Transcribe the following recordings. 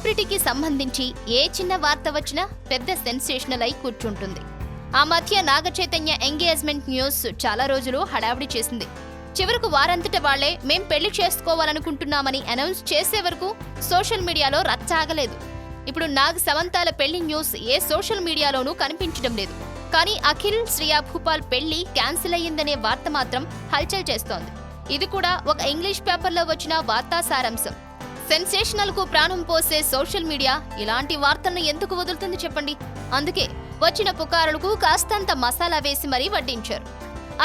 సెలబ్రిటీకి సంబంధించి ఏ చిన్న వార్త వచ్చినా పెద్ద సెన్సేషనల్ అయి కూర్చుంటుంది. ఆ మధ్య నాగ చైతన్య ఎంగేజ్మెంట్ న్యూస్ చాలా రోజులు హడావిడి చేసింది. చివరకు వారంతట వాళ్లే మేం పెళ్లి చేసుకోవాలనుకుంటున్నామని అనౌన్స్ చేసే వరకు సోషల్ మీడియాలో రచ్చ ఆగలేదు. ఇప్పుడు నాగ్ సమంతాల పెళ్లి న్యూస్ ఏ సోషల్ మీడియాలోనూ కనిపించడం లేదు. కానీ అఖిల్ శ్రియా భూపాల్ పెళ్లి క్యాన్సిల్ అయ్యిందనే వార్త మాత్రం హల్చల్ చేస్తోంది. ఇది కూడా ఒక ఇంగ్లీష్ పేపర్లో వచ్చిన వార్తా సారాంశం. సెన్సేషనల్ కు ప్రాణం పోసే సోషల్ మీడియా ఇలాంటి వార్తలను ఎందుకు వదులుతుంది చెప్పండి. అందుకే వచ్చిన పుకారులకు కాస్తంత మసాలా వేసి మరీ వడ్డించారు.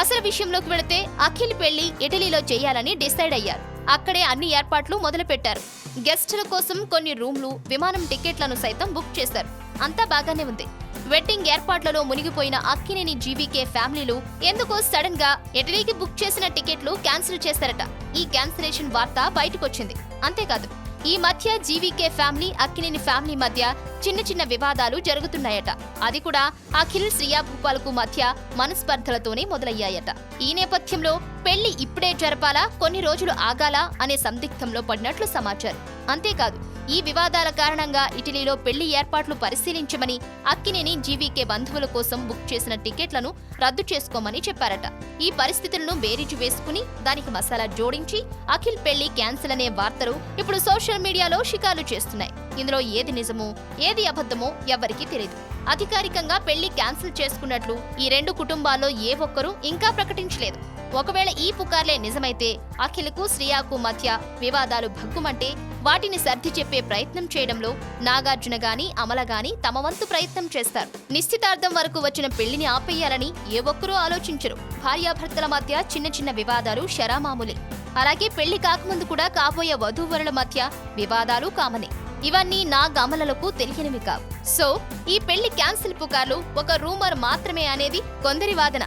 అసలు విషయంలోకి వెళితే అఖిల్ పెళ్లి ఇటలీలో చేయాలని డిసైడ్ అయ్యారు. అక్కడే అన్ని ఏర్పాట్లు మొదలుపెట్టారు. గెస్టుల కోసం కొన్ని రూమ్లు, విమానం టికెట్లను సైతం బుక్ చేశారు. అంతా బాగానే ఉంది. వెడ్డింగ్ ఏర్పాట్లలో మునిగిపోయిన అక్కినేని జీవీకే ఫ్యామిలీలు ఎందుకో సడన్ గా ఇటలీకి బుక్ చేసిన టికెట్లు క్యాన్సిల్ చేశారట. ఈ క్యాన్సిలేషన్ వార్త బయటకొచ్చింది. అంతేకాదు, ఈ మధ్య జీవీకే ఫ్యామిలీ, అక్కినేని ఫ్యామిలీ మధ్య చిన్న చిన్న వివాదాలు జరుగుతున్నాయట. అది కూడా అఖిల్ శ్రియా భూపాల్కు మధ్య మనస్పర్ధలతోనే మొదలయ్యాయట. ఈ నేపథ్యంలో పెళ్లి ఇప్పుడే జరపాలా, కొన్ని రోజులు ఆగాలా అనే సందిగ్ధంలో పడినట్లు సమాచారం. అంతేకాదు, ఈ వివాదాల కారణంగా ఇటలీలో పెళ్లి ఏర్పాట్లు పరిశీలించమని అక్కినేని జీవీకే బంధువుల కోసం బుక్ చేసిన టికెట్లను రద్దు చేసుకోమని చెప్పారట. ఈ పరిస్థితులను బేరీజు వేసుకుని దానికి మసాలా జోడించి అఖిల్ పెళ్లి క్యాన్సిల్ అనే వార్తలు ఇప్పుడు సోషల్ మీడియాలో షికారు చేస్తున్నాయి. ఇందులో ఏది నిజమో ఏది అబద్ధమో ఎవ్వరికీ తెలియదు. అధికారికంగా పెళ్లి క్యాన్సిల్ చేసుకున్నట్లు ఈ రెండు కుటుంబాల్లో ఏ ఒక్కరూ ఇంకా ప్రకటించలేదు. ఒకవేళ ఈ పుకార్లే నిజమైతే అఖిల్కు శ్రియాకు మధ్య వివాదాలు భగ్గుమంటే వాటిని సర్ది చెప్పే ప్రయత్నం చేయడంలో నాగార్జున గాని అమల గాని తమ వంతు ప్రయత్నం చేస్తారు. నిశ్చితార్థం వరకు వచ్చిన పెళ్లిని ఆపేయాలని ఏ ఒక్కరూ ఆలోచించరు. భార్యాభర్తల మధ్య చిన్న చిన్న వివాదాలు శరామామూలే. అలాగే పెళ్లి కాకముందు కూడా కాబోయే వధూవరుల మధ్య వివాదాలు కామనే. ఇవన్నీ నాగ్ అమలలకు తెలియనివి కావు. సో ఈ పెళ్లి క్యాన్సిల్ పుకార్లు ఒక రూమర్ మాత్రమే అనేది కొందరి వాదన.